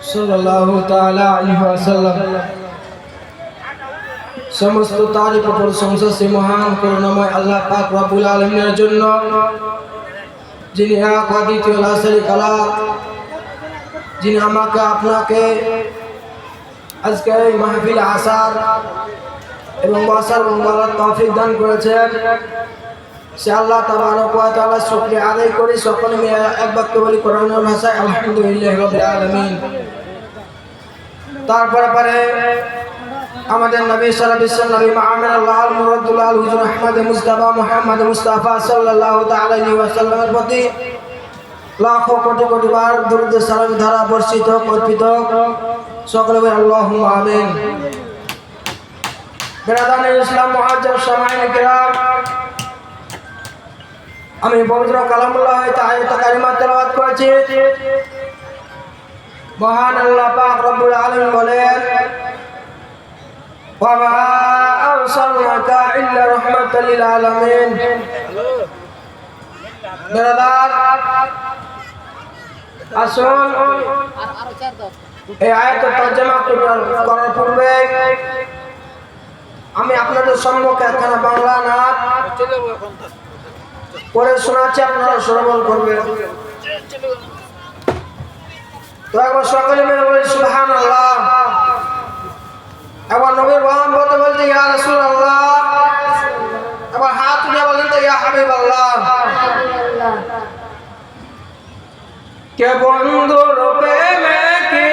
সাল্লাল্লাহু তাআলা আলাইহি ওয়াসাল্লাম। সমস্ত তারিফ ও প্রশংসা সেই মহান করুণাময় আল্লাহ পাক রব্বুল আলামিনের জন্য, যিনি এক অদ্বিতীয় লা শারীকা লাহু, যিনি আমাকে আপনাকে আজকে এই মাহফিলে আসার এবং বসার বলার তৌফিক দান করেছেন। সে আল্লাহ তাবারক ওয়া তাআলা শুকরিয়া আদায় করি। সকলে মিলে এক বাক্য বলি কোরআনের ভাষায় আলহামদুলিল্লাহি রাব্বিল আলামিন। তারপরে আমাদের নবী সারা বিশ্বের নবী মুহাম্মদ আল্লাহর মুরাদুল আল হুজুর আহমদ মুহাম্মদ মুস্তাফা সাল্লাল্লাহু তাআলা আলাইহি ওয়াসাল্লামের প্রতি লাখো কোটি কোটি বার দরুদ সালাম ধারা বর্ষিত কর্পিত। সকলে বলি আল্লাহুম্মা আমিন। বিরাদানে ইসলাম মুআজ্জাজ সামাঈন কিরাম, আমি পবিত্র কালামুল্লাহ হইতে আয়াত কারিমা তেলাওয়াত করেছি। মহান আল্লাহ পাক রব্বুল আলামিন বলেন, ওয়া মা আরসালনাকা ইল্লা রাহমাতাল লিল আলামিন। বিরাদার আসুন এই আয়াতের তরজমা করার পূর্বে আমি আপনাদের সম্মুখে একখানা বাংলা নাত পড়ে শোনাচ্ছি, আপনারা শ্রবণ করবেন। তো একবার সকলে মিলে বলি সুবহানাল্লাহ। একবার নবীর মোহাম্মদ বলতে ইয়া রাসূলুল্লাহ, একবার হাত উঠিয়ে বলেন তো ইয়া হাবিবাল্লাহ। কে বন্ধুর প্রেমে কি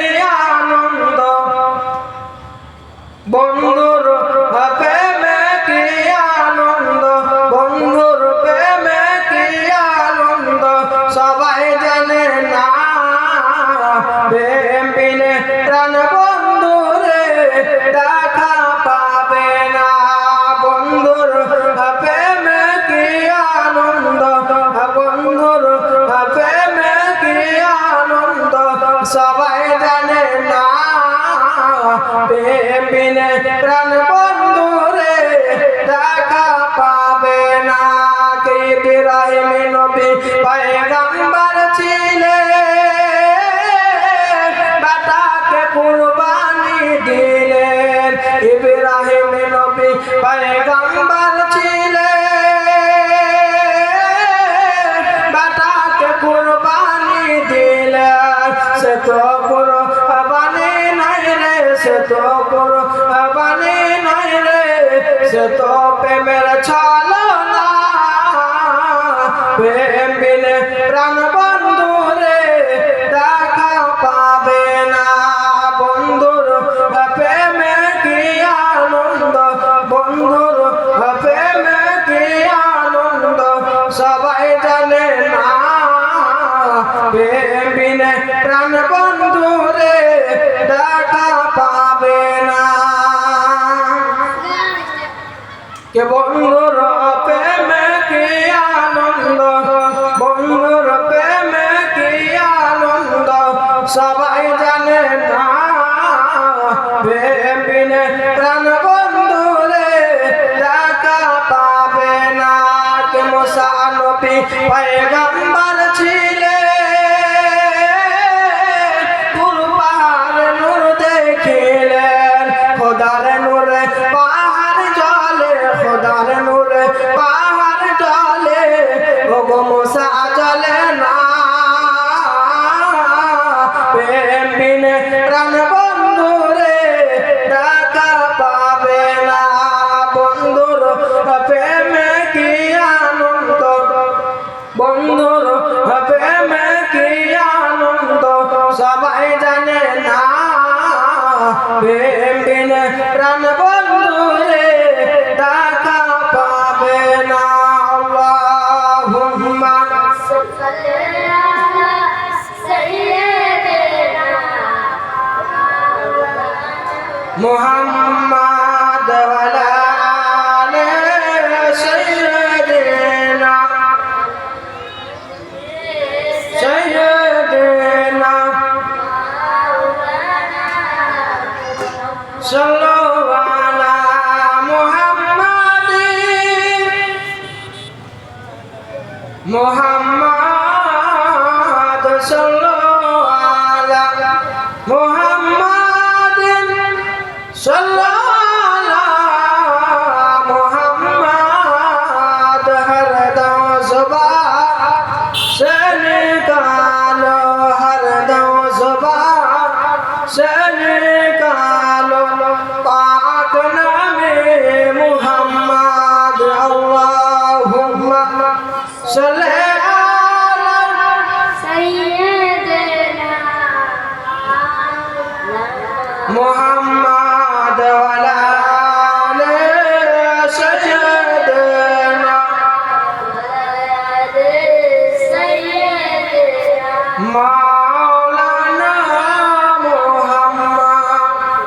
আনন্দ, বন্ধুর প্রেমে কি আনন্দ, বন্ধুর প্রেমে কি আনন্দ, সবাই জানে না প্রেম বিনে প্রাণ বন্ধুরে দেখা পাবে না। বন্ধুর প্রেমে কি আনন্দ, বন্ধুর প্রেমে কি আনন্দ, সবাই জানে না প্রেম বিনে প্রাণ বন্ধুরে দেখা পাবে না। কে ইব্রাহিম নবী পয়গম্বর ছিলেন, বেটাকে কুরবানি দিলেন। ইব্রাহিম নবী পয়গম্বর ছিলেন, বেটাকে কুরবানি দিলেন। সে তো কুরবানি নাই রে, সে তো কুরবানি নাই রে, সে তো প্রেমের ছলনা। প্রেম বিনে প্রাণ বন্ধুরে দেখা পাবে না। বন্ধুর প্রেমে কি আনন্দ, বন্ধুর প্রেমে কি আনন্দ, সবাই জানে না প্রেম বিনে প্রাণ বন্ধুরে দেখা পাবে না। কে বন্ধুর প্রেমে কি আনন্দ, বন্ধুর প্রেমে কি আনন্দ, সবাই জানে না প্রেম বিনে প্রাণ বন্ধুরে দেখা পাবে না। কে মুসা নবী পয়গম্বর ছিলেন, কুরবান নূর দেখিলেন। খোদার নূরে পাহাড় জ্বলে, খোদার নূরে পাহাড় জ্বলে, ওগো মুসা জ্বলে না প্রেম বিনে প্রাণ বন্ধুরে দেখা পাবে না। বন্ধুর প্রেমে কি আনন্দ, বন্ধুর প্রেমে কি আনন্দ, সবাই জানে না প্রেম বিনে প্রাণ বন্ধুরে দেখা পাবে না। আল্লাহুম্মা সাল্লি আলা সাইয়্যিদিনা মুহাম্মাদ ওয়া আলা আলি সাইয়্যিদিনা সাইয়্যিদিনা সাল্লাল্লাহু আলা মুহাম্মাদিন মুহাম্মাদ সাল্লাল্লাহু আলা से निकालो हर दम ज़ुबान से निकालो पाक नामे मुहम्मद अल्लाहुम्मा सल्ली अला सय्यदना मुहम्मद वला आले सय्यदना मौलाना मुहम्मद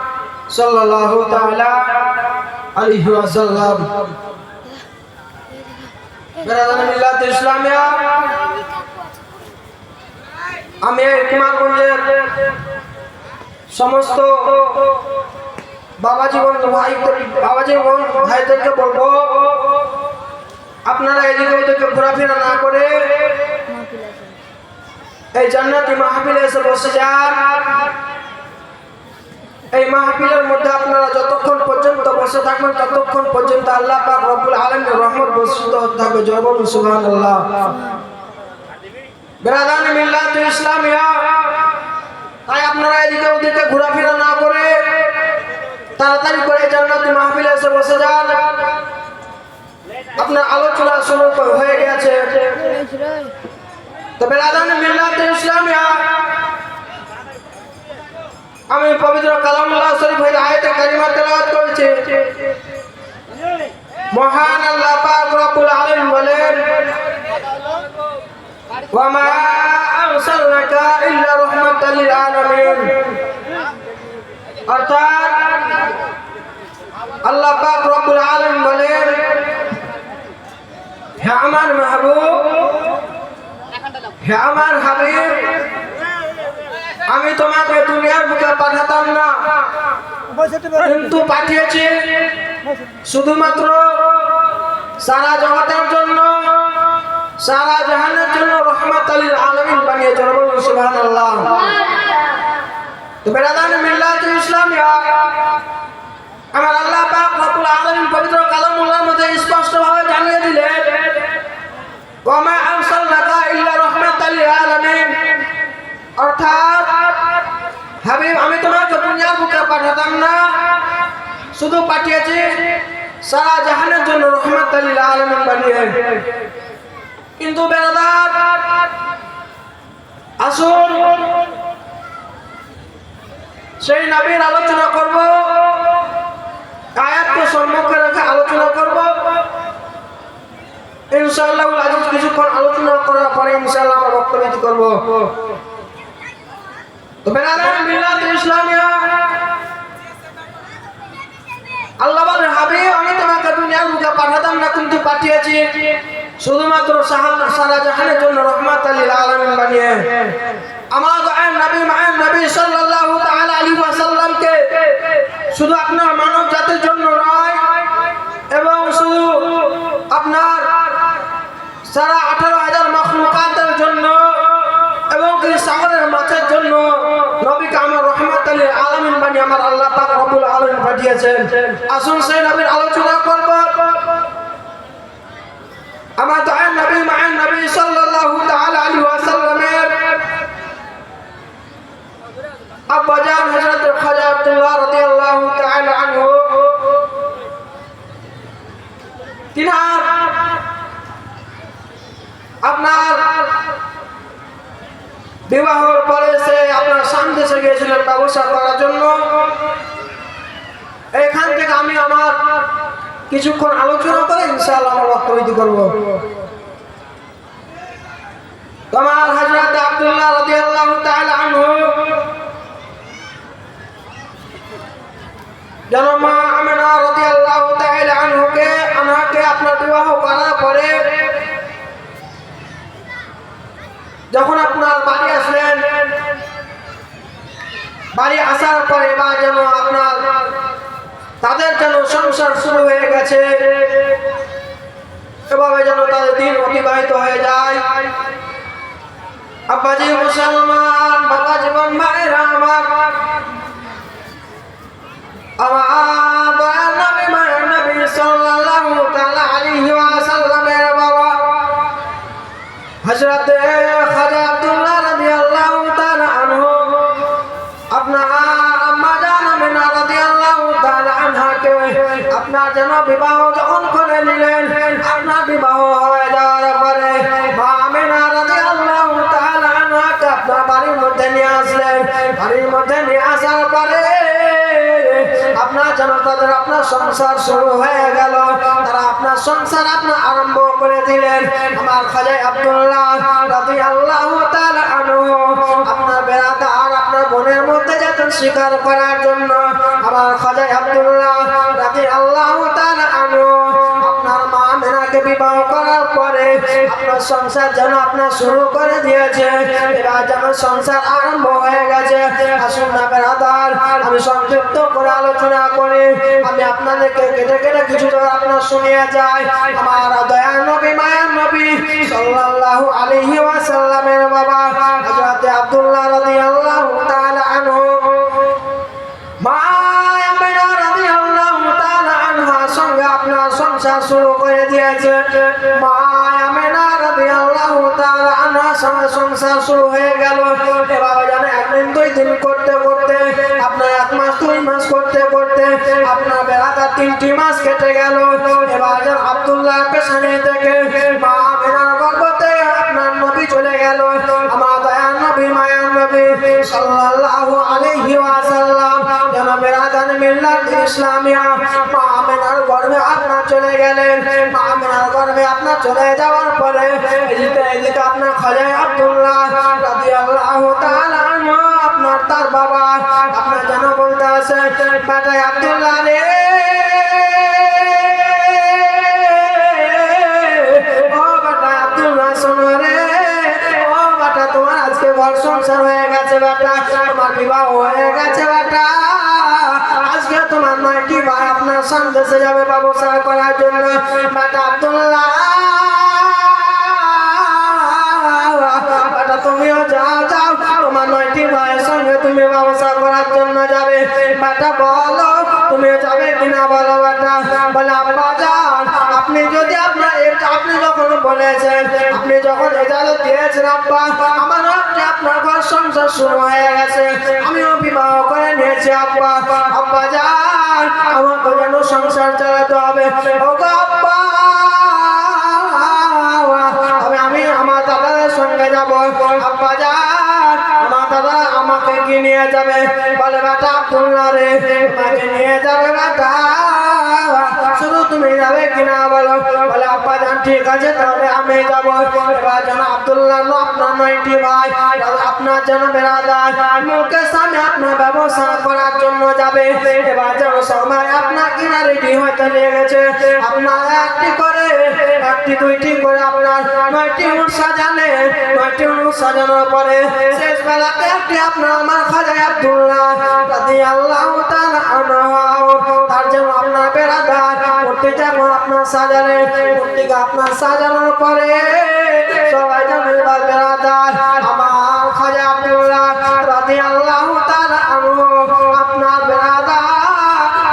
सल्लल्लाहु ताला अलैहि वसल्लम। बेरादान मिल्लात इस्लामिया আমি কুমারগঞ্জের সমস্ত বাবাজি ভাইদেরকে বলবো আপনারা এদিকে ওদিকে ঘোরাফেরা না করে এই জান্নাতি মাহফিলে এসে বসে যান। এই মাহফিলের মধ্যে আপনারা যতক্ষণ পর্যন্ত বসে থাকবেন ততক্ষণ পর্যন্ত আল্লাহ পাক রব্বুল আলামিনের রহমত বর্ষিত হতে থাকবে। জয় বলুন সুবহানাল্লাহ। বেরাদান মিল্লাত ইসলামিয়া তাই আপনারা এদিকে ওদিকে ঘোরাফেরা না করে তাড়াতাড়ি করে জান্নাতি মাহফিলে এসে বসে যান। আপনার আলোচনা শুরু হয়ে গেছে। তো বেরাদান মিল্লাত ইসলামিয়া আমি পবিত্র কালামুল্লাহ শরীফের আয়াতে কারিমা তেলাওয়াত করেছি। মহান আল্লাহ পাক রব্বুল আলামিন বলেন ওয়া মা আরসালনাকা ইল্লা রাহমাতাল লিল আলামিন। অর্থাৎ আল্লাহ পাক রব্বুল আলামিন বলেন হে আমার মাহবুব হে আমার হাবিব আমি তোমাকে দুনিয়ার বুকে পাঠাতাম না কিন্তু পাঠিয়েছি শুধুমাত্র সারা জগতের জন্য সারা জাহানের জন্য রহমাতাল লিল আলামিন বানিয়ে বলুন সুবহানাল্লাহ। তো বেরাদান মিল্লাত ইসলামিয়া আমার আল্লাহ পাক রব্বুল আলামিন পবিত্র কালামুল্লাহর মধ্যে স্পষ্ট ভাবে জানিয়ে দিলেন ওয়া মা আরসালনাকা ইল্লা রাহমাতাল লিল আলামিন। অর্থাৎ হাবিব আমি তোমাকে দুনিয়ার বুকে পাঠাতাম না শুধু পাঠিয়েছি সারা জাহানের জন্য রহমাতাল লিল আলামিন বানিয়ে। কিন্তু বেরাদার আসুন সেই নবীর আলোচনা করব, আয়াতকে সম্মুখে রেখে আলোচনা করব ইনশাআল্লাহ। আজিজ কিছুক্ষণ আলোচনা করার পরে ইনশাআল্লাহ আমরা বক্তব্য করব। তো বেরাদার মিল্লাত ইসলামিয়া আল্লাহ বলেন হাবিব আমি তোমাকে দুনিয়ার বুকে পাঠাতাম না কিন্তু পাঠিয়েছি শুধুমাত্র সারা জাহানের জন্য রহমাতাল লিল আলামিন বানিয়ে। আমার দয়ার নবী মায়ের নবী সাল্লাল্লাহু তাআলা আলাইহি ওয়াসাল্লামকে শুধু আপনার মানব জাতির জন্য নয় এবং শুধু আপনার সারা 18,000 মাখলুকাতের জন্য এবং কি সাগরের মাছের জন্য নবীকে আমার রহমাতাল লিল আলামিন বানিয়ে আমার আল্লাহ পাক রব্বুল আলামিন পাঠিয়েছেন। আসুন সেই নবীর আলোচনা করব। আমার দয়ার নবী মায়ের নবী সাল্লাল্লাহু তাআলা আলাইহি ওয়াসাল্লামের আব্বাজান হযরত খাজা আব্দুল্লাহ রাদিয়াল্লাহু তাআলা আনহু তিনার আপনার বিবাহের পরে সে আপনার সামদেশে গিয়েছিলেন ব্যবসা করার জন্য। এখান থেকে আমি আমার কিছুক্ষণ আলোচনা করে ইনশাআল্লাহ আমরা বক্তব্য করব। তোমার হযরত আব্দুল্লাহ রাদিয়াল্লাহু তাআলা আনহু জনমা আমিনা রাদিয়াল্লাহু তাআলা আনহাকে আপনার বিবাহ করার পরে যখন আপনার বাড়ি আসলেন, বাড়ি আসার পরে বা যেন আপনার তাদের যেন সংসার শুরু হয়ে গেছে এভাবে যেন তাদের দিন অতিবাহিত হয়ে যায়। আব্বাজি মুসলমান বাবা জীবন মায়েরা আমার নবী মায়ের নবী সাল্লাল্লাহু তাআলা আলাইহি ওয়াসাল্লামের বাবা হযরত খাজা আব্দুল্লাহ রাদিয়াল্লাহু তাআলা আনহু আপনার আম্মা জান আমিনা রাদিয়াল্লাহু তাআলা আনহাকে আপনার যেন বিবাহ যখন করে নিলেন, আপনার বিবাহ হয়ে যাওয়ার পরে মা আমিনা রাদিয়াল্লাহু তাআলা আনহাকে আপনার বাড়ির মধ্যে নিয়ে আসলেন। বাড়ির মধ্যে নিয়ে আসার পরে আপনার যেন তাদের আপনার সংসার শুরু হয়ে গেল। তারা আপনার সংসার আপনার আরম্ভ করে দিলেন। আমার খাজা আব্দুল্লাহ রাদিয়াল্লাহু তাআলা আনহু আপনার বেরাদার আপনার বোনের মধ্যে যেতেন শিকার করার জন্য। আমার খাজা আব্দুল্লাহ রাদিয়াল্লাহু তাআলা আনহু আপনার মা আমিনাকে বিবাহ করার পরে আপনার সংসার যেন আপনার শুরু করে দিয়েছে। এবার যেন সংসার আরম্ভ হয়ে গেছে। আসুন না বেরাদার, আমি সংক্ষিপ্ত করে আলোচনা করি। আমি আপনাদেরকে কেটে কেটে কিছু আপনার শুনিয়ে যাই। আমার দয়ার নবী মায়ার নবী সাল্লাল্লাহু আলাইহি ওয়াসাল্লামের বাবা হযরত আব্দুল্লাহ রাদিয়াল্লাহু তাআলা আনহু মা আমিনা রাদিয়াল্লাহু তাআলা আনহার সঙ্গে আপনার সংসার শুরু করে দিয়েছে। মা আমিনা রাদিয়াল্লাহু তাআলা আনহার সঙ্গে সংসার শুরু হয়ে গেল। এভাবে যেন একদিন দুই দিন করতে করতে আপনার 1 মাস 2 মাস করতে করতে আপনার বেলাকার 3টি মাস কেটে গেল। এবার যেন আব্দুল্লাহ পেছনে থেকে মা আমিনার গর্ভতে আপনার নবী চলে গেল। আমার দয়ার নবী মায়ার নবী সাল্লাল্লাহু আলাইহি ওয়াসাল্লাম যেন বেরাদান মিল্লাত ইসলামিয়া মা আমিনার গর্ভে আপনার চলে গেলেন। মা আমিনার গর্ভে আপনার চলে যাওয়ার পরে এদিকে আপনার খাজা আব্দুল্লাহ রাদিয়াল্লাহু তাআলা আনহু আপনার তার বাবা আপনার যেন বলতে আছে, বেটা আব্দুল্লাহ রে, ও বেটা আব্দুল্লাহ শোনো রে, ও বেটা তোমার আজকে ঘর সংসার হয়ে গেছে বেটা, তোমার বিবাহ হয়ে গেছে বেটা। আজকে তোমার 9টি ভাই আপনার সন্দেশে যাবে ব্যবসা করার জন্য। বেটা আব্দুল্লাহ, বেটা তুমিও যাও যাও, তোমার 9টি ভাইয়ের সঙ্গে তুমি ব্যবসা করার জন্য যাবে। বেটা বলো তুমি যাবে কিনা বলো বেটা। বলে আব্বা যান, আপনি যদি আপনি যখন বলেছেন, আপনি যখন ইজাজত দিয়েছেন আব্বা, আমার আপনার ঘর সংসার শুরু হয়ে গেছে, আমিও বিবাহ করে নিয়েছি আব্বা। আব্বা যান, আমাকে যেন সংসার চালাতে হবে। ও গো আব্বা, আমি আমার দাদাদের সঙ্গে যাবো। আব্বা যান, আমার দাদা আমাকে কি নিয়ে যাবে? বলে বেটা আব্দুল্লাহ রে, তোমাকে নিয়ে যাবে বেটা, শুধু তুমি যাবে কিনা বলো। বলে আব্বা যান ঠিক আছে তাহলে আমি যাবো। এবার যেন আব্দুল্লাহ আপনার 9টি ভাই আপনার যেন বেরাদার মুখের সামনে আপনার ব্যবসা করার জন্য যাবে। এবার যেন সবাই আপনার কিনা রেডি হতে লেগেছে। আপনার একটি 2টি করে আপনার 9টি উট সাজালে, 9টি উট সাজানোর পরে শেষ বেলাতে একটি আপনার আমার খাজা আব্দুল্লাহ রাদিয়াল্লাহু তাআলা আনহু তার যেন আপনার বেরাদার মূর্তি যেমন আপনার সাজালে, মূর্তিকে আপনার সাজানোর পরে সবাই যেন এবার বেরাদার আমার খাজা আব্দুল্লাহ রাদিয়াল্লাহু তাআলা আনহু আপনার বেরাদার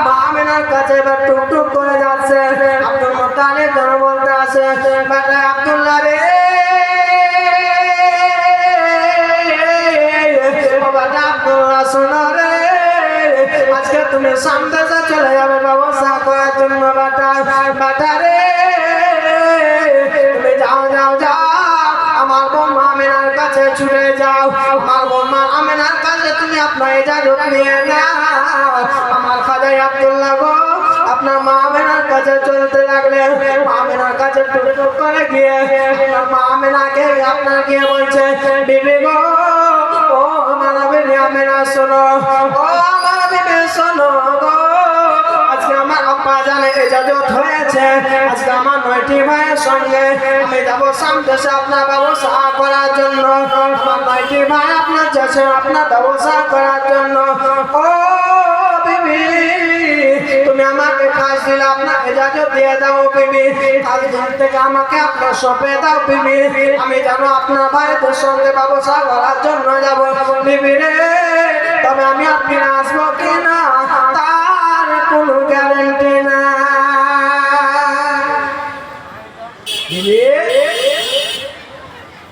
মা আমিনার কাছে এবার টুকটুক করে যাচ্ছে। আব্দুল মুত্তালিব যেন বলতে আছে, বেটা আব্দুল্লাহ রে, বেটা আব্দুল্লাহ শোনো রে, আজকে তুমি সামনে চলে যাবে ব্যবসা করার জন্য বেটা। বেটা রে, তুমি যাও যাও যাও, আমার বৌমা আমিনার কাছে ছুটে যাও। আমার বৌমা আমিনার কাছে তুমি আপনার ইজাজত নিয়ে নাও। আমার খাজা আব্দুল্লাহ গো আপনার মা আমিনার কাছে চলতে লাগলেন। মা আমিনার কাছে টুকটুক করে গিয়ে মা আমিনাকে আপনার গিয়ে বলছে, বিবি গো, ও আমার বিবি আমিনা শোনো, ও আমার বিবি শোনো গো, আজকে আমার আব্বা জানে ইজাজত হয়েছে, আজকে আমার 9টি ভাইয়ের সঙ্গে আমি যাবো সামদেশে আপনার ব্যবসা করার জন্য। আমার 9টি ভাই আপনার যাচ্ছে আপনার ব্যবসা করার জন্য। ও বিবি, তুমি আমাকে খাস দিলে আপনার ইজাজত দিয়ে দাও বিবি, কাল দিন থেকে আমাকে আপনার সঁপে দাও বিবি, আমি জানো আপনার ভাইদের সঙ্গে ব্যবসা করার জন্য যাবো বিবি রে। তবে আমি আপনি আসবো কিনা তার কোনো গ্যারেন্টি না।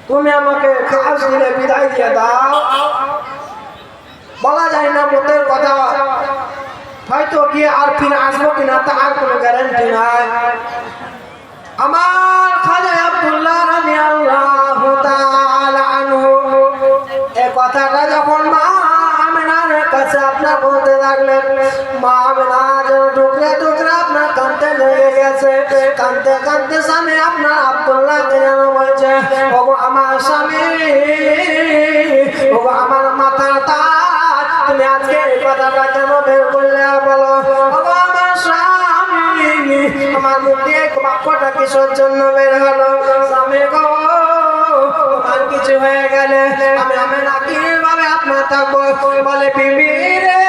তুমি আমাকে খাস দিলে বিদায় দিয়ে দাও। বলা যায় না মতের কথা, হয়তো গিয়ে আর ফিরে আসবো কিনা তার কোনো গ্যারান্টি নাই। আমার খাজা আব্দুল্লাহ রাদিয়াল্লাহু তাআলা আনহু এই কথাটা যখন মা আমিনার কাছে আপনার বলতে লাগলেন, মা আমিনা যেন টুকরে টুকরে আপনার কাঁদতে লেগে গেছে। কাঁদতে কাঁদতে স্বামী আপনার আব্দুল্লাহকে যেন বলছে, ওগো আমার স্বামী, ওগো আমার মাথার তাজ, তুমি আজকে এই কথাটা কেন বের করলে বলো। ওগো আমার স্বামী, আমার মুখ দিয়ে বাক্যটা কিসের জন্য বের হলো? স্বামী গো, তোমার কিছু হয়ে গেলে আমি নাকি ভাবে আপনার থাকবো? বলে বিবি রে,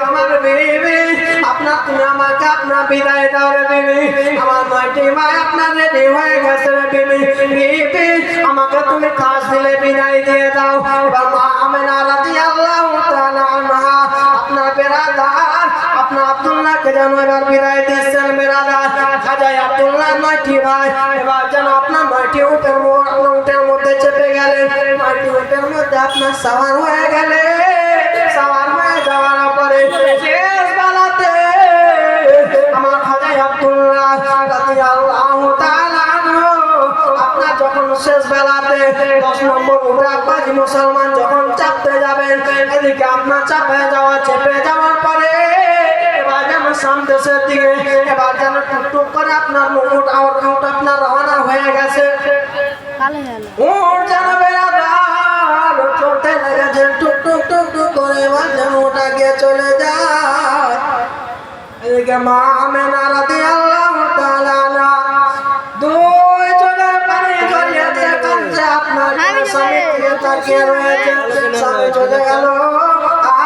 আমার বিবি, আপনার তুমি আমাকে আপনার বিদায় দাও রে বিবি। আমার 9টি ভাই আপনার রেডি হয়ে গেছে রে বিবি। বিবি, আমাকে তুমি খাস দিলে বিদায় দিয়ে দাও। এবার মা আমিনা রাদিয়াল্লাহু তাআলা আনহা আপনার বেরাদার আপনার আব্দুল্লাহকে যেন এবার বিদায় দিচ্ছেন। বেরাদার খাজা আব্দুল্লাহ 9টি ভাই এবার যেন আপনার 9টি উটের মধ্যে চেপে গেলেন। 9টি উটের মধ্যে আপনার সাওয়ার হয়ে গেলে, সাওয়ার হয়ে যাওয়ার পরে শেষ বেলাতে আমার খাজা আব্দুল্লাহ রাদিয়াল্লাহু তাআলা আনহু আপনার যখন শেষ বেলাতে 10 নম্বর উটে আব্বাজি মুসলমান যখন চাপতে যাবেন, এদিকে আপনার চেপে যাওয়ার পরে এবার যেন সামদেশের দিকে এবার যেন টুকটুক করে আপনার উট আপনার রওনা হয়ে গেছে। উট যেন বেড়াদার চলতে লেগেছে টুকটুক টুকটুক করে, এবার যেন ওটা গিয়ে চলে যায়। এদিকে মা আমিনা রাদিয়াল্লাহু তাআলা আনহা দুই চোখের পানি ঝরিয়ে দিয়ে কাঁদছে। আপনার স্বামী দিয়ে তাকিয়ে রয়েছে। স্বামী চলে গেল,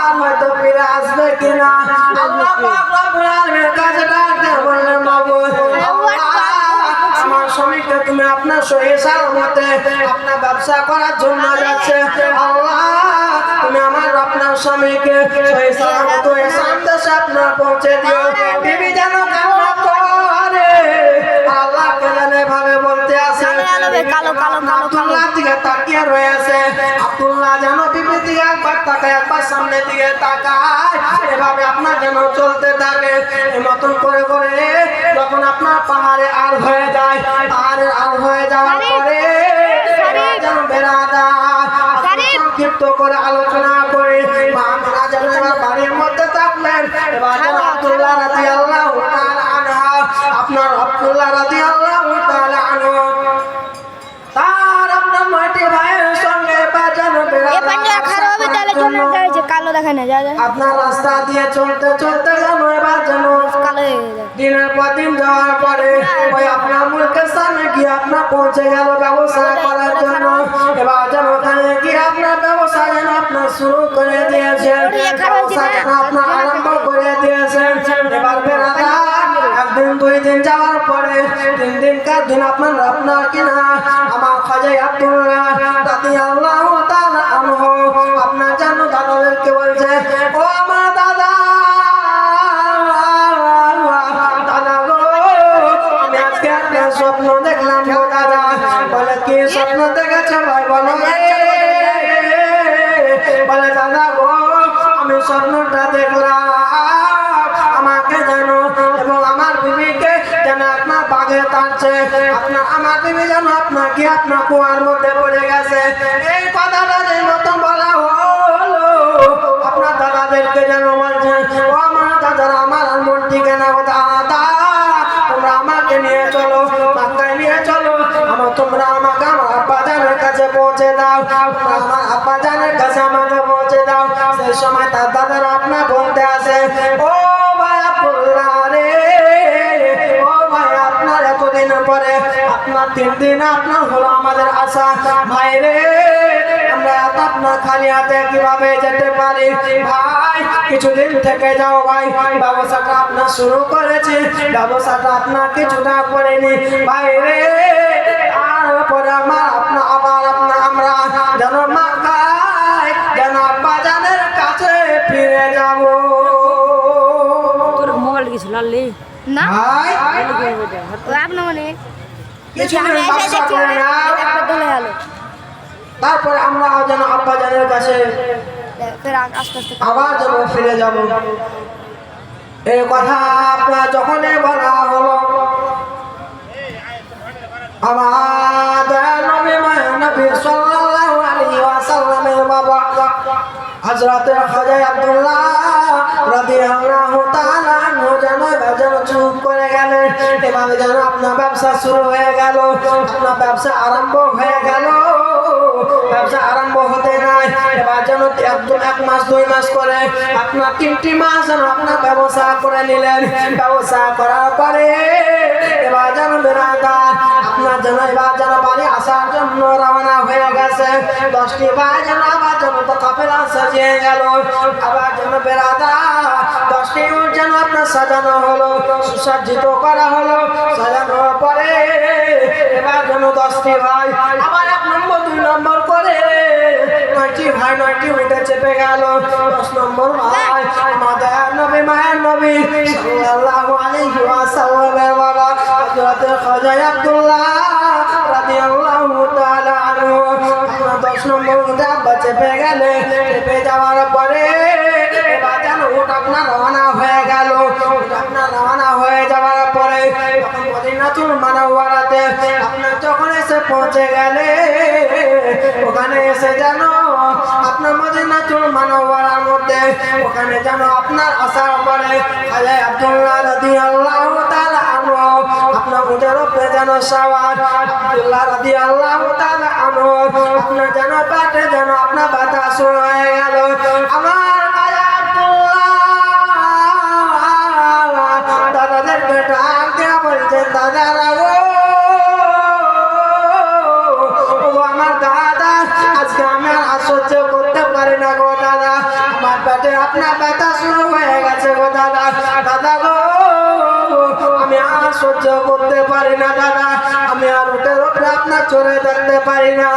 আর হয়তো ফিরে আসবে কিনা। আল্লাহ পাক রব্বুল আলামিনের কাছে ডাকতে বললেন, মাবুদ, আমার স্বামীকে তুমি আপনার সহি সালামতে আপনার ব্যবসা করার জন্য যাচ্ছে। আল্লাহ, তুমি আমার আপনার স্বামীকে সহি সালামতে সামদেশে আপনার পৌঁছে দিও। বিবি যেন কান্না করে, আল্লাহ কেন এভাবে বলতে আসে। আব্দুল্লাহ দিকে তাকিয়ে রয়েছে। আব্দুল্লাহ যেন বিবি দিকে একবার তাকায়, একবার সামনে দিকে তাকায়। এভাবে আপনার যেন চলতে থাকে। এই মতন করে করে যখন আপনার পাহাড়ে আর হয়ে যায়, পাহাড়ে আর হয়ে যাওয়ার পরে যেন বেড়াদার সংক্ষিপ্ত করে আলোচনা করে মা আমিনা যেন এবার বাড়ির মধ্যে থাকলেন। এবার যেন আব্দুল্লাহ রাদিয়াল্লাহু তাআলা আনহা আপনার আব্দুল্লাহ রাদিয়াল্লাহু তাআলা আনহু তার আপনার 9টি ভাইয়ের সঙ্গে বাজানো আপনার রাস্তা দিয়ে চলতে চলতে যেন এবার যেন দিনের পর দিন যাওয়ার পরে ওই আপনার মুলকের সামনে গিয়ে আপনার পৌঁছে গেল ব্যবসা করার জন্য। এবার যেন ওখানে গিয়ে আপনার ব্যবসা যেন আপনার শুরু করে দিয়েছেন, ব্যবসা যেন আপনার আরম্ভ করে দিয়েছেন। এবার বেড়াদার একদিন 2 দিন যাওয়ার পরে 3 দিনকার দিন আপনার কিনা আমার খাজা আব্দুল্লাহ রাদিয়াল্লাহু তাআলা আনহু আপনার জন্য দাদাদেরকে বলছে, ও আমার দাদা, দাদা গো, আমি আজকে একটা স্বপ্ন দেখলাম গো দাদা। বলে কি স্বপ্ন দেখেছো ভাই বলো? বলে দাদা গো, আমি স্বপ্নটা দেখলাম আমাকে যেন এবং আমার বিবিকে যেন আপনার বাঘে টানছে। আমার বিবি যেন আপনাকে আপনার কুয়ার মধ্যে পড়ে গেছে। এই কথাটা যে মতন বলা হলো আপনার দাদাদেরকে যেন বলছেন, ও আমার দাদারা, আমার মন টিকে না, দাদা তোমরা আমাকে নিয়ে চলো, মক্কায় নিয়ে চলো, তোমরা আমাকে আমার আব্বাজানের কাছে পৌঁছে দাও, আমার আব্বাজানের কাছে আমাকে পৌঁছে দাও। সেই সময় তার দাদারা আপনার বলতে আসে, ও ভাই আব্দুল্লাহ রে, ও ভাই আপনার এতদিন পরে আপনার 3 দিন আপনার হলো আমাদের আশা। ভাই রে, আমরা এত আপনার খালি হাতে কিভাবে যেতে পারি? ভাই কিছুদিন থেকে যাও ভাই, ব্যবসাটা আপনার শুরু করেছি, ব্যবসাটা আপনার কিছুটা করেনি ভাই রে। তারপরে আমরা যেন মক্কায় যেন আব্বাজানের কাছে ফিরে যাব। তোর মোবাইল কিছু লাললি না ভাই আপনার মানে কিছুদিন ব্যবসা করে নাও, তারপরে আমরা যেন আব্বা জানের কাছে আবার যেন ফিরে যাব। এই কথা আপনার যখনই বলা হলো, আমার দয়াল নবী মায়া নবী সাল্লাল্লাহু আলাইহি ওয়াসাল্লামের বাবা হযরত খাজা আব্দুল্লাহ রাদিয়াল্লাহু তাআলা আনহু যেন চুপ করে গেলেন। এভাবে যেন আপনার ব্যবসা শুরু হয়ে গেল, আপনার ব্যবসা আরম্ভ হয়ে গেল। ব্যবসা আরম্ভ হতে নাই, এবার যেন এক মাস 2 মাস করে আপনার 3টি মাস যেন আপনার ব্যবসা করে নিলেন। ব্যবসা করার পরে এবার যেন বেরাদার আপনার যেন এবার যেন বাড়ি আসার জন্য রওনা হয়ে গেছে। 10টি ভাই যেন আবার যেন তো কাফেলা সাজিয়ে গেল। আবার যেন বেরাদার 10টি উট যেন আপনার সাজানো হলো, সুসজ্জিত করা হলো। সাজানোর পরে এবার যেন 10টি ভাই আবার 1 নম্বর 2 নম্বর করে 9টি ভাই 9টি উঠে চেপে গেল। 10 নম্বর ভাই আমাদের নবী মায়ের নবী সাল্লাল্লাহু আলাইহি ওয়াসাল্লামের বাবা হযরত খাজা আব্দুল্লাহ রাদিয়াল্লাহু তাআলা আনহু 10 নম্বর উঠে চেপে গেলে। চেপে যাওয়ার পরে এবার যেন উট আপনার রওনা হয়ে গেল। আপনার রওনা হয়ে যাওয়ার পরে তখন মদিনাতুল মুনাওয়ারাতে আপনার যখন এসে পৌঁছে গেলে, ওখানে এসে যেন আপনার মদিনাতুল মুনাওয়ারার মধ্যে ওখানে যেন আপনার আসার পরে খাজা আব্দুল্লাহ রাদিয়াল্লাহু তাআলা আনহু আপনার উটের উপরে যেন সওয়ার আব্দুল্লাহ রাদিয়াল্লাহু তাআলা আনহু আপনার যেন পাটে যেন আপনার বাতা শুরু হয়ে গেল। আমার খাজা আব্দুল্লাহ দাদাদেরকে ডাক দেওয়া বলছে, দাদারা গো, আমার দাদা আজকে আমি আর সহ্য করতে পারি না গো দাদা, আমার পেটে আপনার ব্যথা শুরু হয়ে গেছে গো দাদা। দাদা গো, আমি আর সহ্য করতে পারি না দাদা, আমি আর উটের উপরে আপনার চড়ে থাকতে পারি না,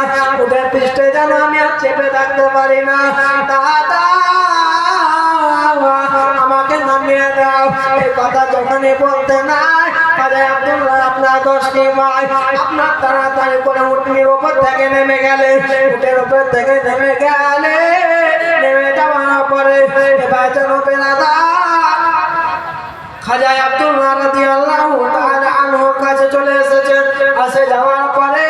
উটের পৃষ্ঠে যেন আমি আর চেপে থাকতে পারি না। দাদা আমাকে নামিয়ে দাও। এই কথা যখনই বলতে নাই খাজা আব্দুল্লাহ আপনার 10টি ভাই আপনার তাড়াতাড়ি করে উটনির উপর থেকে নেমে গেলে। উটের উপর থেকে নেমে গেলে, নেমে যাওয়ার পরে এবার যেন বেরাদার খাজা আব্দুল্লাহ রাদিয়াল্লাহু তাআলা আনহুর কাছে চলে এসেছেন। আসে যাওয়ার পরে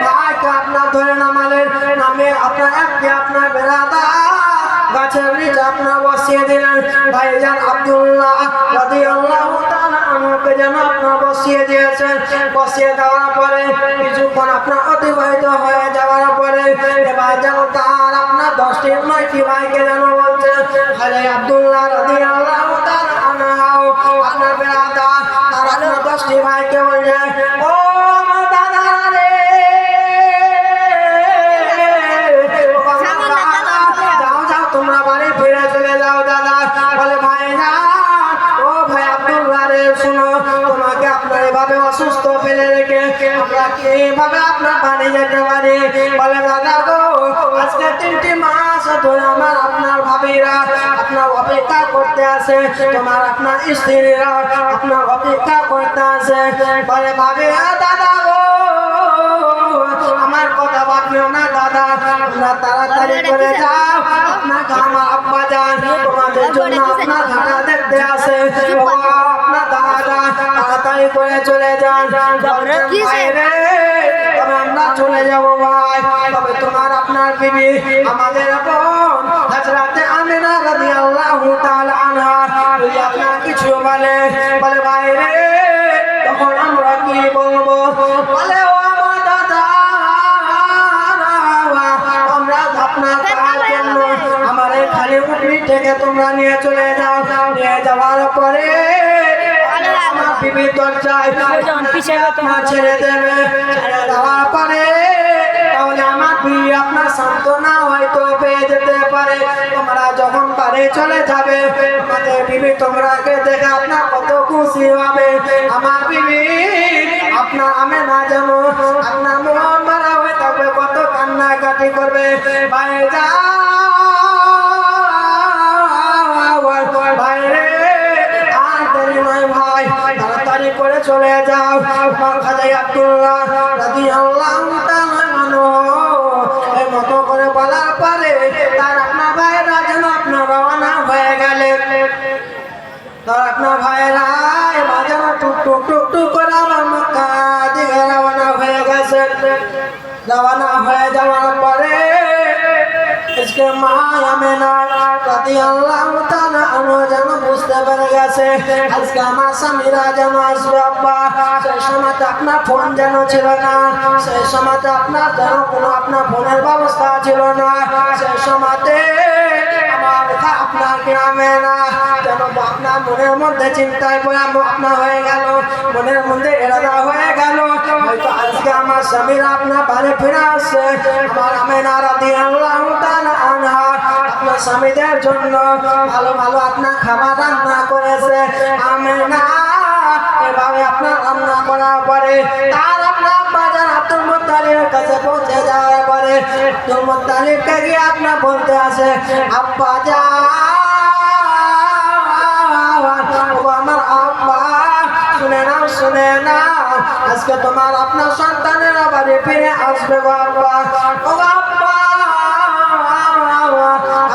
ভাইকে আপনার ধরে নামালেন, নামে আপনার একটি আপনার বেরাদার গাছের নিচে আপনার বসিয়ে দিলেন। ভাইজান আব্দুল্লাহ রাদিয়াল্লাহু তাআলা আনহুকে যেন আপনার বসিয়ে দিয়েছেন। বসিয়ে দেওয়ার পরে কিছুক্ষণ আপনার অতিবাহিত হয়ে যাওয়ার পরে এবার যেন তার আপনার 10টি 9টি ভাইকে যেন বলছে, খাজা আব্দুল্লাহ রাদিয়াল্লাহু তাআলা আনহু আপনার বেরাদার তার আপনার 10টি ভাইকে বলছে, ও আমার দাদা রে, যাও যাও তোমরা বাড়ি ফিরে চলে যাও দাদা। বলে ভাই না, ও ভাই আব্দুল্লাহ রে, শুনো, তোমাকে আপনার এভাবে অসুস্থ ফেলে রেখে আমরা কিভাবে আপনার বাড়ি যেতে পারি? বলে দাদা গো, আজকে 3টি মাস ধরে আমার আপনার ভাবিরা আপনার অপেক্ষা করতে আসে, তোমার আপনার স্ত্রীরা আপনার অপেক্ষা করতে আসে। বলে ভাবি দাদা গো, আমার কথা ভাবলো না দাদা, তোমরা তাড়াতাড়ি করে যাও, আপনার আমার আব্বা যান তোমাদের জন্য আপনার ঘাটা দেখতে আসে। আপনার দাদা তাড়াতাড়ি করে চলে যান। বাইরে তবে আমরা চলে যাবো ভাই, তবে তোমার আপনার বিবি আমাদের বোন হযরত আমিনা রাদিয়াল্লাহু তাআলা আনহা যদি আপনার কিছু বলে, বলে বাইরে তখন আমরা কি বলবো? বলে ও আমার দাদা, আমরা আপনার জন্য আমার খালি উঠনি থেকে তোমরা নিয়ে চলে যাও। নিয়ে যাওয়ার পরে আমার বিবি দরজায় আপনার ছেড়ে দেবে। ছেড়ে দেওয়ার পরে তাহলে আমার বিবি আপনার সান্ত্বনা হয়তো পেয়ে যেতে পারে। তোমরা যখন বাড়ি চলে যাবে, আমাদের বিবি তোমরাকে দেখে আপনার কত খুশি হবে। আমার বিবি আপনার আমি না জানো আপনার মন মারা হয়ে থাকবে, কত কান্নাকাটি করবে। ভাইরা বাইরে আর দেরি নয় ভাই, তাড়াতাড়ি করে চলে যাও। আমার খাজা আব্দুল্লাহ রাদিয়াল্লাহু তাআলা আনহু এই মতো করে বলার পরে তার আপনার ভাইরা যেন আপনার রওনা হয়ে গেলেন। তার আপনার ভাইরা এবার যেন টুক টুক টুক টুক করে আমার মক্কা দিকে রওনা হয়ে গেছে। রওনা হয়ে যাওয়ার পরে इसके माँ आमिना রাদিয়াল্লাহু তাআলা আনহা যেন বুঝতে পেরে গেছে আজকে আমার স্বামীরা যেন আসবে আব্বা। সেই সময় আপনার ফোন যেন ছিল না, সেই সময় আপনার যেন কোনো আপনার ফোনের ব্যবস্থা ছিল না। সেই সময়তে আমার আপনার গ্রামে না যেন আপনার মনের মধ্যে চিন্তায় পড়ে আপনার হয়ে গেল, মনের মধ্যে এরাদা হয়ে গেল হয়তো আজকে আমার স্বামীরা আপনার বাড়ি ফিরে আসছে। আমার আমিনা রাদিয়াল্লাহু তাআলা আনহা আপনার স্বামীদের জন্য ভালো ভালো আপনার খাবার রান্না করেছে। আমিনা এভাবে আপনার রান্না করার পরে তার আপনার বাজার আব্দুল মুত্তালিবের কাছে পৌঁছে যাওয়ার পরে আব্দুল মুত্তালিবকে গিয়ে আপনার বলতে আসে আব্বা জান, আমার আব্বা শুনে নাও আজকে তোমার আপনার সন্তানেরা বাড়ি ফিরে আসবে গো আব্বা। ও আব্বা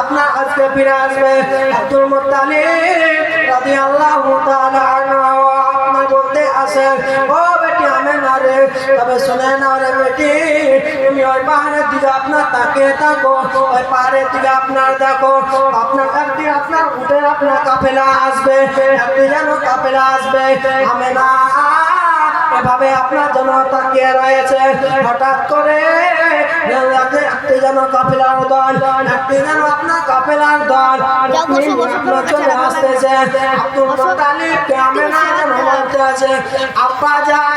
আপনার আজকে ফিরে আসবে। আব্দুল মুত্তালিব রাদিয়াল্লাহু তাআলা আনহু আপনার বলতে আসে ও বেটি আমিনা রে, তবে শুনে নাও রে বেটি, তুমি ওই পাহাড়ের দিকে আপনার তাকিয়ে থাকো, ওই পাহাড়ের দিকে আপনার দেখো আপনার একটি আপনার উঠে আপনার কাফেলা আসবে, একটি যেন কাফেলা আসবে। আমিনা এভাবে আপনার জন্য তাকিয়ে রয়েছে। হঠাৎ করে একটি যেন কাফেলার দল, একটি যেন আপনার কাফেলার দল চলে আসতেছে। আব্দুল মুত্তালিবকে আমিনা যেন বলতে আছে আব্বা জান,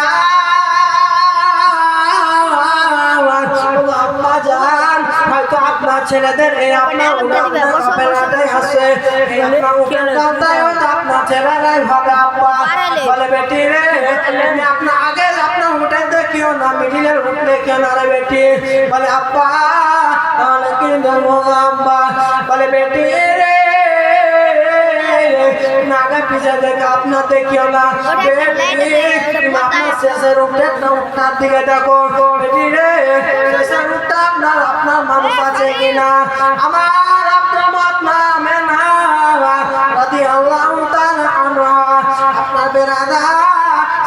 আব্বা জান হয়তো আপনার ছেলেদের এই আপনার কাফেলাটাই আসছে, আপনার ছেলেরাই হবে আব্বা। বলে বেটি রে তুমি আপনার আগে আপনার উঠে দেখিও না, মিডিলের উঠ দেখিও না রে বেটি। বলে আব্বা তাহলে কি দেবো আব্বা। বলে বেটি রে আগে পিছিয়ে দেখে আপনার দেখিও না, আপনার শেষের উঠটার দিকে দেখো বেটি রে, শেষের উঠটা আপনার আপনার মানুষ আছে কিনা। আমার আপনার আমিনা রাদিয়াল্লাহু তাআলা আনহা আপনার বেরাদার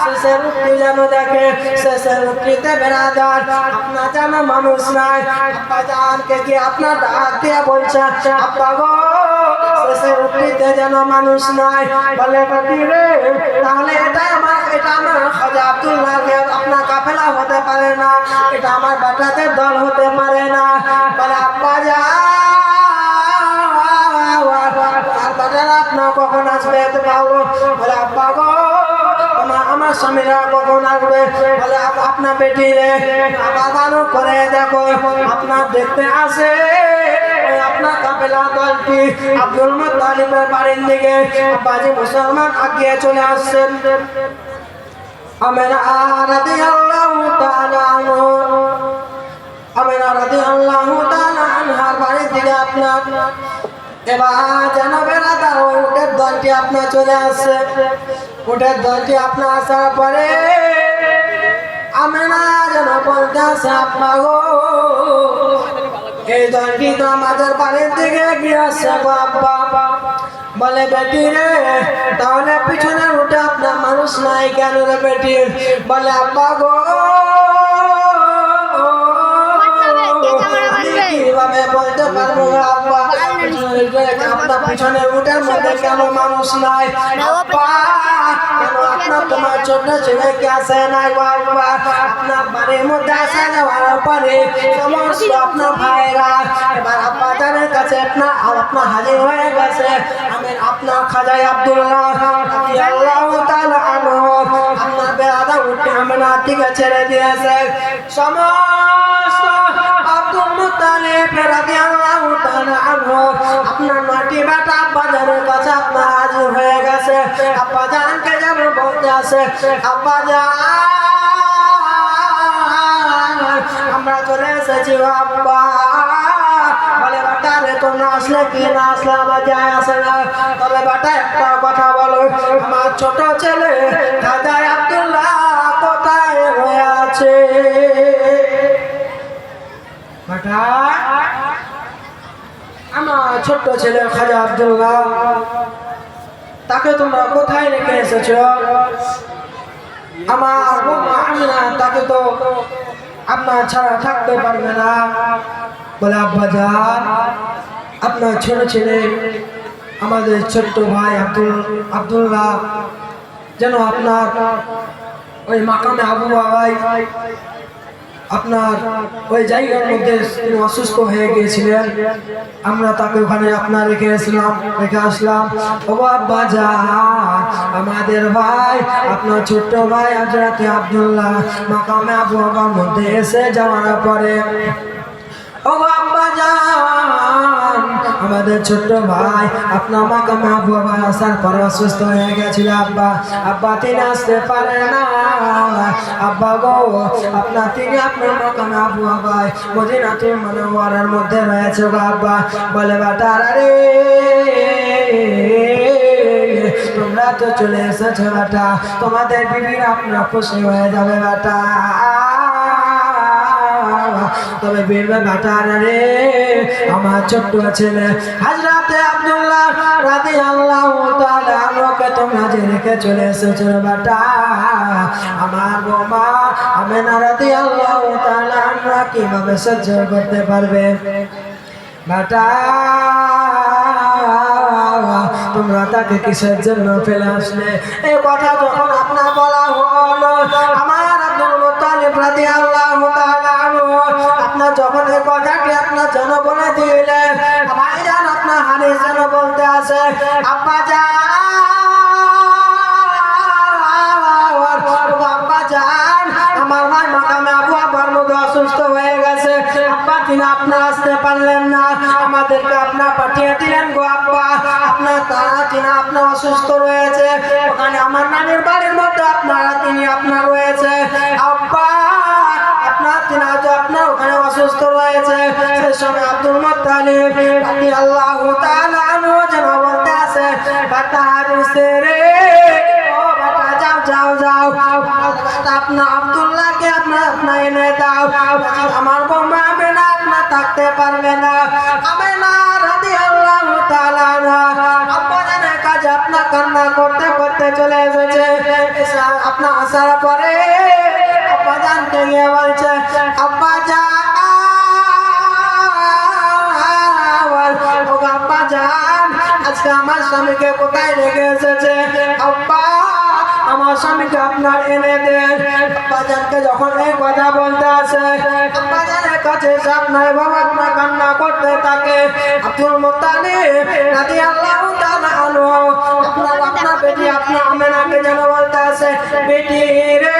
শেষের উঠটি যেন দেখে, শেষের উঠটিতে বেরাদার আপনার যেন মানুষ নাই। আব্বা জানকে কি আপনার ডাক দিয়ে বলছে আব্বা গো শেষের উঠটিতে যেন মানুষ নাই। বলে বেটি রে তাহলে এটা আমার খাজা আব্দুল্লাহের আপনার কাফেলা হতে পারে না, এটা আমার বেটাদের দল হতে পারে না। বলে আব্বা জান আপনার কখন আসবে বলে আব্বা গো আমার স্বামীরা কখন আসবে। বলে আপনার বেটি রে আবার ভালো করে দেখো আপনার দেখতে আসে আপনার কাফেলা দলটি আব্দুল মুত্তালিবের বাড়ির দিকে বাজি মুসলমান আগিয়ে চলে আসছেন। আমিনা রাদিয়াল্লাহু তাআলা আনহু, আমিনা রাদিয়াল্লাহু তাআলা আনহার বাড়ির দিকে আপনার এবার যেন বেড়াতার ওই উটের দলটি আপনার চলে আসছে। উটের দলটি আপনার আসার পরে আমিনা যেন বলতে আসে আব্বা গো এই দলটি তো আমাদের বাড়ির দিকে এগিয়ে আসছে গো আব্বা। বলে বেটি রে তাহলে পিছনে উঠে আপনার মানুষ নাই কেন রে বেটি। বলে আব্বা গো কিভাবে বলতে পারবো আব্বা আপনার পিছনে উঠের মধ্যে কেন মানুষ নাই। আব্বা কেন আপনার তোমার ছোট ছেলে কে আসে নাই আব্বা। আপনার বাড়ির মধ্যে আসে যাওয়ার পরে সমস্ত আপনার ভাইরা এবার আব্বা জানের কাছে আপনার হাজির হয়ে গেছে। আমি আপনার খাজা আব্দুল্লাহ রাদিয়াল্লাহু তাআলা আনহু আপনার বেয়াদা উঠে আমিনা দিকে ছেড়ে দিয়েছে। সমস্ত আব্দুল মুত্তালিব রাদিয়াল্লাহু তাআলা আনহু আপনার মাটি বেটা বাজারের কাছে আপনার হাজির হয়ে গেছে। আব্বা জানকে যেন বলতে আসে আব্বা জান আমরা চলে এসেছি আব্বা। বলে বেটা রে তোমরা আসলে কি না আসলে আমার যায় আসে না, তবে বেটা একটা কথা বলো আমার ছোট ছেলে খাজা আব্দুল্লাহ আছে। বেটা, আমার ছোট্ট ছেলে খাজা আব্দুল্লাহ, তাকে তোমরা কোথায় রেখে এসেছ? আমার বৌমা আমিনা তাকে তো আপনার ছাড়া থাকতে পারবে না। বলে আব্বাজান, আপনার ছোট ছেলে আমাদের ছোট্ট ভাই আব্দুল্লাহ যেন আপনার ওই মাকামে আবু বাবাই আপনার ওই জায়গার মধ্যে তিনি অসুস্থ হয়ে গিয়েছিলেন, আমরা তাকে ওখানে আপনার রেখে আসলাম। ও আব্বাজান, আমাদের ভাই আপনার ছোট্ট ভাই হযরত আব্দুল্লাহ মাকামে আবু বাবার মধ্যে এসে যাওয়ার পরে, ও আব্বাজান, আমাদের ছোট্ট ভাই আপনার মাকামে আবু বাবা আসার পর অসুস্থ হয়ে গেছিল। আব্বা তিনি আসতে পারে না। আব্বা গো, তিনি আপনার মাকামে আবু বাবাই মদিনাতুল মুনাওয়ারার মধ্যে রয়েছে গো আব্বা। বলে বেটারা রে, তোমরা তো চলে এসেছো বেটা, তোমাদের বিবির আপনার খুশি হয়ে যাবে বেটা। তবে বেরবে বেটারা রে, আমার ছোট্ট ছেলে হযরত আব্দুল্লাহ রাদিয়াল্লাহু তাআলা আনহুকে তোমরা যে রেখে চলে এসেছো বেটা, আমার বৌমা আমিনা রাদিয়াল্লাহু তাআলা আনহা কিভাবে সহ্য করতে পারবে বেটা? তোমরা তাকে কিসের জন্য ফেলে আসলে? এই কথা যখন আপনার বলা হলো, আমার আব্দুল মুত্তালিব রাদিয়াল্লাহু তাআলা আনহু আপনার যখন এই কথাটি আপনার জন্য বলে দিলেন, ভাইজান আপনার হাদিস যেন বলতে আছে, আব্বাজান, আমার ভাই মাকামে আবু বাবার মধ্যে অসুস্থ হয়ে গেছে। আব্বা তিনি আপনার আসতে পারলেন না, আমাদেরকে আপনার পাঠিয়ে দিলেন গো আব্বা। আপনার অসুস্থ রয়েছে ওখানে আমার নানির বাড়ির মধ্যে তিনি রয়েছে আব্বা। আপনার ওখানে অসুস্থ রয়েছে। সেই সময় আব্দুল মুত্তালিব রাদিয়াল্লাহু তাআলা আনহু যেন বলতে আছে, বেটা হারিসে রে, ও বেটা যাও, আপনার আব্দুল্লাহকে আপনার এনে দাও। আমার বৌমা আমিনা আপনার থাকতে পারবে না। আমিনা রাদিয়াল্লাহু তাআলা আনহা আব্বাজানের কাছে আপনার কান্না করতে করতে চলে এসেছে। আপনার আসার পরে আব্বাজানকে গিয়ে বলছে, আব্বাজান, আজকে আমার স্বামীকে কোথায় রেখে এসেছে? আব্বা, আমার স্বামীকে আপনার এনে দেন। আব্বাজানকে যখন এই কথা বলতে আসে, আব্বাজানের কাছে সাপ নাই বাবা, আপনার কান্না করতে থাকে। আব্দুল মুত্তালিব রাদিয়াল্লাহু তাআলা আনহু আপনার বেটি আপনার আমিনাকে যেন বলতে আসে, বেটি রে,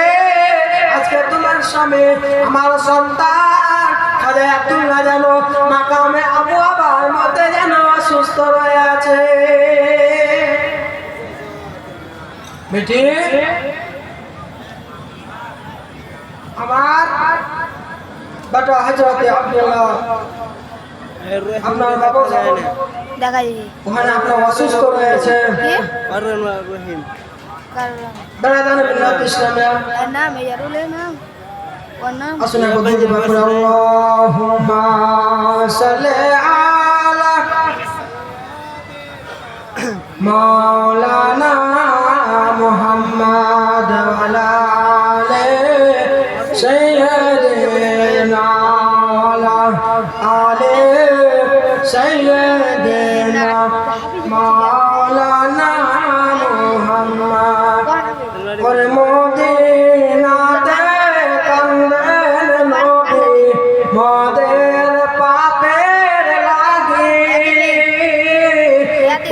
আজকে তোমার স্বামী আমার সন্তান খাজা আব্দুল্লাহ যেন মাকামে আবু বাবার মধ্যে যেন অসুস্থ রয়ে আছে। বেটি, আমার বেটা হযরত আব্দুল্লাহ আপনার বাবা দেখাই ওখানে আপনার অসুস্থ রয়েছে। বেড়াদান বিল্লাহ ইসলামিয়া নাম ইয়ারুল নাম ওর নাম আসলে বলতে পারবো, আল্লাহুম্মা সাল্লি আলা মাওলানা মুহাম্মদ ওয়া আলা আলি সাইয়্যিদিনা আলি সাইয়্যিদিনা মাওলানা মুহাম্মদ ওর মদিনাতে কান্দেন নবী মোদের পাপের লাগি,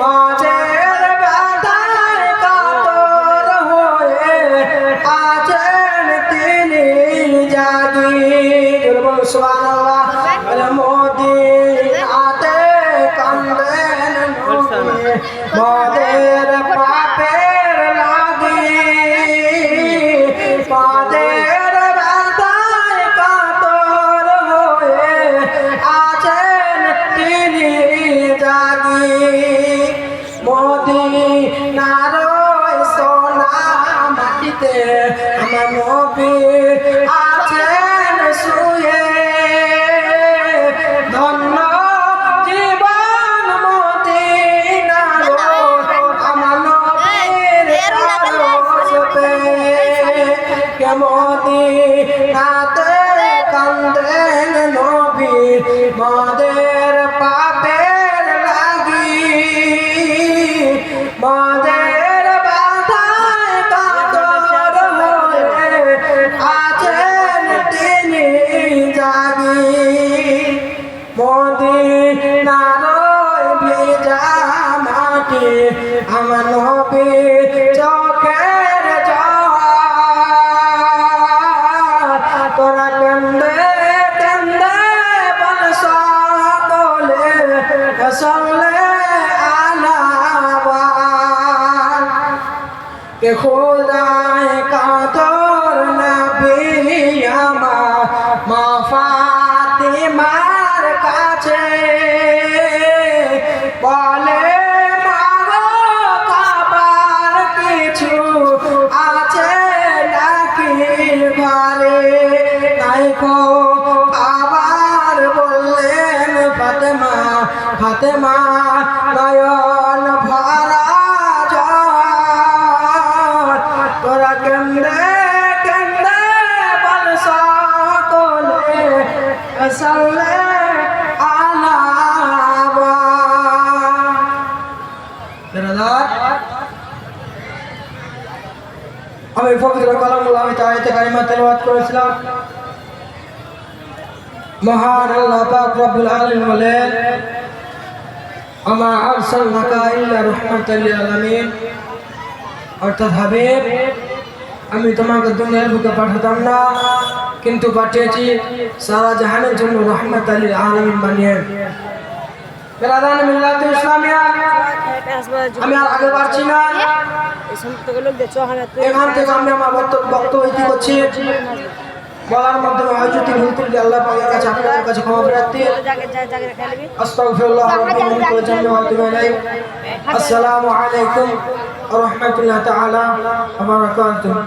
পাপের ব্যথায় কাতর হয়ে আছেন তিনি জাগি। সুবহানাল্লাহ। ওর মদিনাতে কান্দেন নবী মোদের পাপের লাগি, পাদের ব্যথায় কাতর হয়ে আছেন তিনি জাগি। মদিনার সোনা মাটিতে আমার নবী আর কান্দেন নবী মাদের পাপের লাগি মাদের বাধায় কাতর হয়ে আছেন তিনি জাগি মদিনার ভেজা মাটি আমার নবী চোখের জল তোরা কান্দে কান্দে বল সকলে সকলে আলাওয়ান কে খোদায় কাতর নবী আমার মা ফাতিমার কাছে বলে মাগো খাবার কিছু আছে নাকি ঘরে নাই গো খাবার বললেন ফাতেমা ফাতেমা নয়ন ভরা জল তোরা কেন্দ্রে কেন্দ্রে বল সকলে সাল্লে আলা আমি পবিত্র কালামুল্লাহ তাআলা কারিমা তেলাওয়াত করেছিলাম মহান আল্লাহ পাক রব্বুল আলামিন বলেন আমা আরসালনাকা ইল্লা রাহমাতাল লিল আলামিন অর্থাৎ হাবিব আমি তোমাকে দুনিয়ার বুকে পাঠাতাম না কিন্তু পাঠিয়েছি সারা জাহানের জন্য রাহমাতাল লিল আলামিন বানিয়ে বেরাদান মিল্লাত ইসলামিয়া আমি আর আগে পারছি না এখান থেকে আমি আমার বক্তব্য ইতি করছি বলার মাধ্যমে হয়তো ভুল ত্রুটি আল্লাহ পাকের কাছে আপনাদের কাছে ক্ষমা প্রার্থী আস্তাগফিরুল্লাহ রাব্বি মিন কুল্লি যামবি ওয়া আতুবু ইলাইহি আসসালামু আলাইকুম ওয়া রাহমাতুল্লাহি তাআলা ওয়া বারাকাতুহু